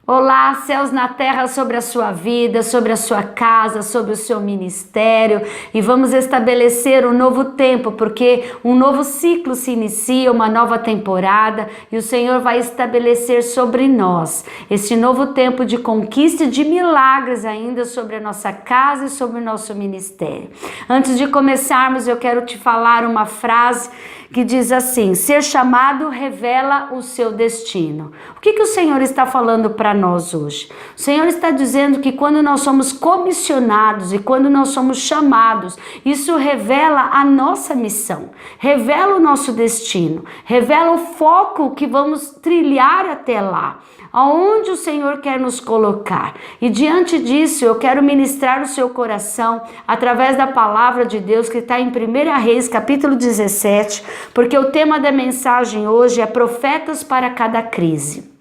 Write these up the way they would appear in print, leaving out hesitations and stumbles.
Olá, céus na terra sobre a sua vida, sobre a sua casa, sobre o seu ministério, e vamos estabelecer um novo tempo, porque um novo ciclo se inicia, uma nova temporada, e o Senhor vai estabelecer sobre nós esse novo tempo de conquista e de milagres ainda sobre a nossa casa e sobre o nosso ministério. Antes de começarmos, eu quero te falar uma frase que diz assim: ser chamado revela o seu destino. O que o Senhor está falando para nós hoje? O Senhor está dizendo que quando nós somos comissionados e quando nós somos chamados, isso revela a nossa missão, revela o nosso destino, revela o foco que vamos trilhar até lá, aonde o Senhor quer nos colocar. E diante disso, eu quero ministrar o seu coração através da palavra de Deus que está em 1 Reis, capítulo 17, porque o tema da mensagem hoje é profetas para cada crise.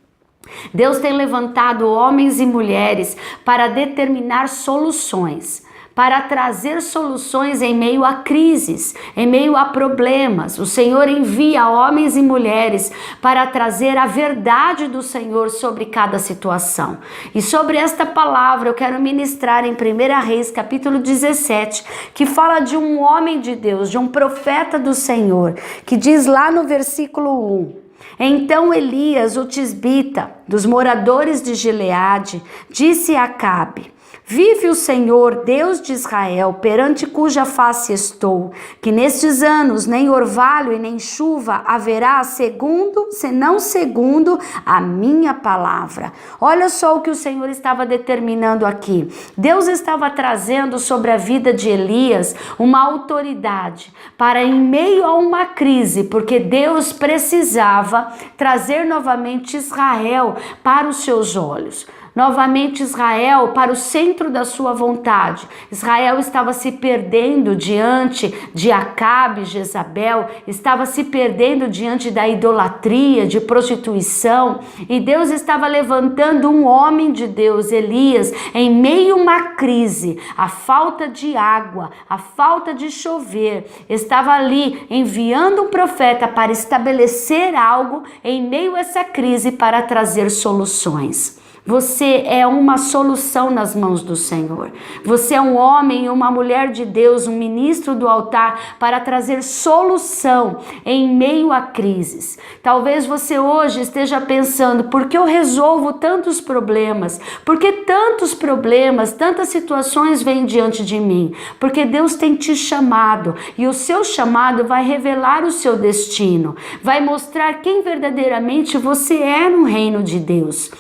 Deus tem levantado homens e mulheres para determinar soluções, para trazer soluções em meio a crises, em meio a problemas. O Senhor envia homens e mulheres para trazer a verdade do Senhor sobre cada situação. E sobre esta palavra eu quero ministrar em 1 Reis, capítulo 17, que fala de um homem de Deus, de um profeta do Senhor, que diz lá no versículo 1: então Elias, o tisbita, dos moradores de Gileade, disse a Acabe: vive o Senhor, Deus de Israel, perante cuja face estou, que nestes anos nem orvalho e nem chuva haverá senão segundo a minha palavra. Olha só o que o Senhor estava determinando aqui. Deus estava trazendo sobre a vida de Elias uma autoridade para, em meio a uma crise, porque Deus precisava trazer novamente Israel para os seus olhos. Novamente Israel para o centro da sua vontade. Israel estava se perdendo diante de Acabe, Jezabel, estava se perdendo diante da idolatria, de prostituição, e Deus estava levantando um homem de Deus, Elias, em meio a uma crise, a falta de água, a falta de chover, estava ali enviando um profeta para estabelecer algo em meio a essa crise para trazer soluções. Você é uma solução nas mãos do Senhor. Você é um homem e uma mulher de Deus, um ministro do altar para trazer solução em meio a crises. Talvez você hoje esteja pensando: por que eu resolvo tantos problemas? Por que tantos problemas, tantas situações vêm diante de mim? Porque Deus tem te chamado, e o seu chamado vai revelar o seu destino, vai mostrar quem verdadeiramente você é no reino de Deus.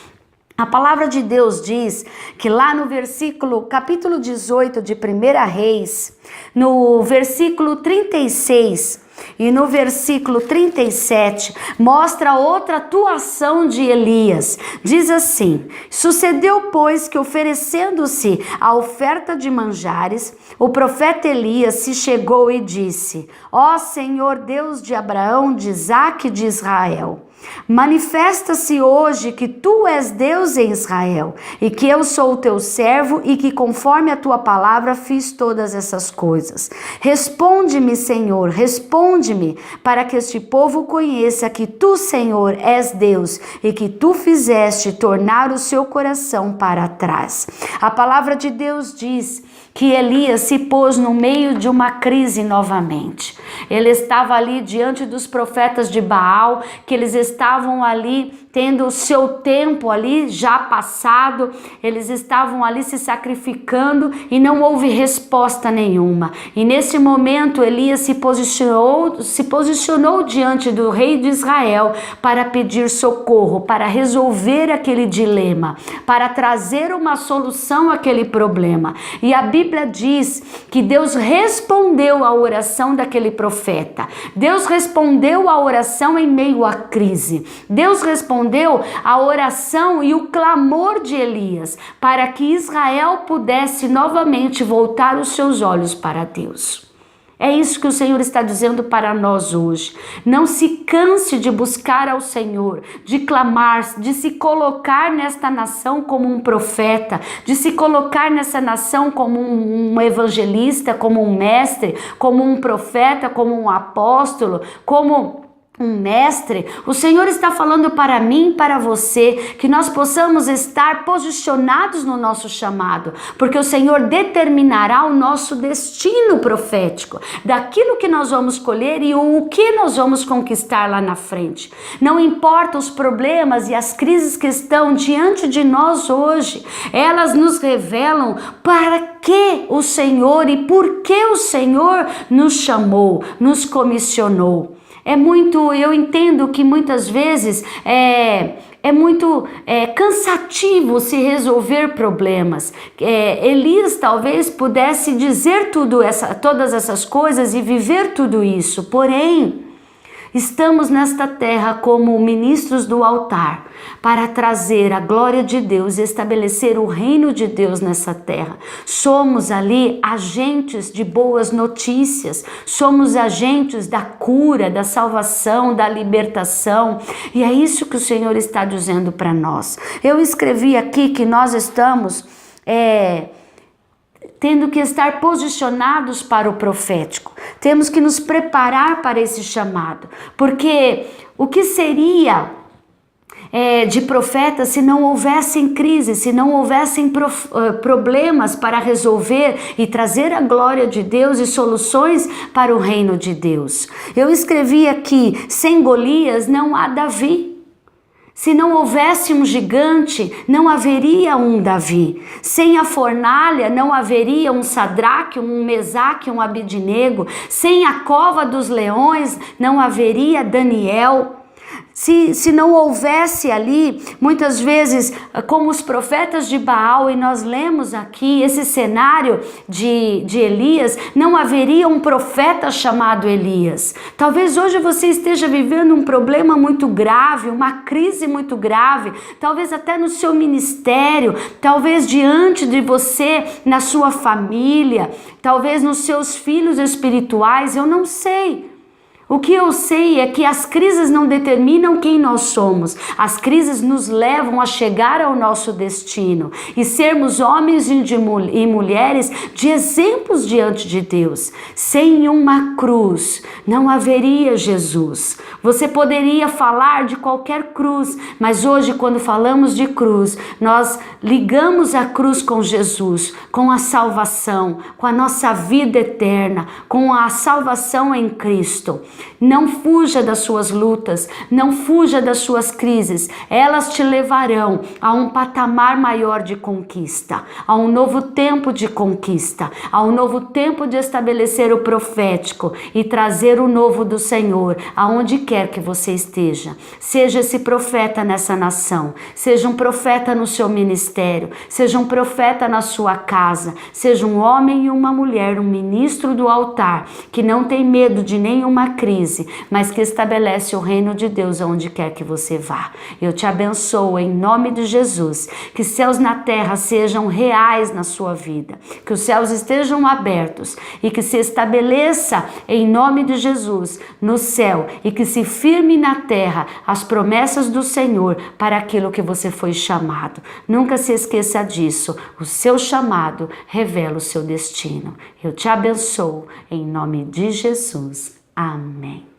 A palavra de Deus diz que lá no capítulo 18 de 1 Reis, no versículo 36 e no versículo 37, mostra outra atuação de Elias. Diz assim: sucedeu, pois, que oferecendo-se a oferta de manjares, o profeta Elias se chegou e disse: ó Senhor Deus de Abraão, de Isaque e de Israel, manifesta-se hoje que tu és Deus em Israel, e que eu sou o teu servo, e que conforme a tua palavra fiz todas essas coisas. Responde-me, Senhor, responde-me, para que este povo conheça que tu, Senhor, és Deus, e que tu fizeste tornar o seu coração para trás. A palavra de Deus diz que Elias se pôs no meio de uma crise novamente. Ele estava ali diante dos profetas de Baal, que eles estavam ali tendo o seu tempo ali já passado, eles estavam ali se sacrificando e não houve resposta nenhuma. E nesse momento Elias se posicionou diante do rei de Israel para pedir socorro, para resolver aquele dilema, para trazer uma solução àquele problema. E a Bíblia diz que Deus respondeu à oração daquele profeta. Deus respondeu à oração em meio à crise. Deus respondeu a oração e o clamor de Elias para que Israel pudesse novamente voltar os seus olhos para Deus. É isso que o Senhor está dizendo para nós hoje. Não se canse de buscar ao Senhor, de clamar, de se colocar nesta nação como um profeta, de se colocar nessa nação como um evangelista, como um mestre, como um profeta, como um apóstolo, como um mestre, o Senhor está falando para mim e para você que nós possamos estar posicionados no nosso chamado, porque o Senhor determinará o nosso destino profético, daquilo que nós vamos colher e o que nós vamos conquistar lá na frente. Não importa os problemas e as crises que estão diante de nós hoje, elas nos revelam para que o Senhor e por que o Senhor nos chamou, nos comissionou. Eu entendo que muitas vezes é muito cansativo se resolver problemas. Elias talvez pudesse dizer todas essas coisas e viver tudo isso, porém, estamos nesta terra como ministros do altar para trazer a glória de Deus e estabelecer o reino de Deus nessa terra. Somos ali agentes de boas notícias, somos agentes da cura, da salvação, da libertação, e é isso que o Senhor está dizendo para nós. Eu escrevi aqui que nós estamos tendo que estar posicionados para o profético. Temos que nos preparar para esse chamado, porque o que seria de profeta se não houvessem crises, se não houvessem problemas para resolver e trazer a glória de Deus e soluções para o reino de Deus? Eu escrevi aqui, sem Golias não há Davi. Se não houvesse um gigante, não haveria um Davi. Sem a fornalha, não haveria um Sadraque, um Mesaque, um Abidnego. Sem a cova dos leões, não haveria Daniel. Se não houvesse ali, muitas vezes, como os profetas de Baal, e nós lemos aqui esse cenário de Elias, não haveria um profeta chamado Elias. Talvez hoje você esteja vivendo um problema muito grave, uma crise muito grave, talvez até no seu ministério, talvez diante de você, na sua família, talvez nos seus filhos espirituais, eu não sei. O que eu sei é que as crises não determinam quem nós somos. As crises nos levam a chegar ao nosso destino e sermos homens e mulheres de exemplos diante de Deus. Sem uma cruz não haveria Jesus. Você poderia falar de qualquer cruz, mas hoje, quando falamos de cruz, nós ligamos a cruz com Jesus, com a salvação, com a nossa vida eterna, com a salvação em Cristo. Não fuja das suas lutas, não fuja das suas crises, elas te levarão a um patamar maior de conquista, a um novo tempo de conquista, a um novo tempo de estabelecer o profético e trazer o novo do Senhor, aonde quer que você esteja. Seja esse profeta nessa nação, seja um profeta no seu ministério, seja um profeta na sua casa, seja um homem e uma mulher, um ministro do altar, que não tem medo de nenhuma crise, mas que estabelece o reino de Deus aonde quer que você vá. Eu te abençoo em nome de Jesus, que céus na terra sejam reais na sua vida, que os céus estejam abertos e que se estabeleça em nome de Jesus no céu e que se firme na terra as promessas do Senhor para aquilo que você foi chamado. Nunca se esqueça disso, o seu chamado revela o seu destino. Eu te abençoo em nome de Jesus. Amém.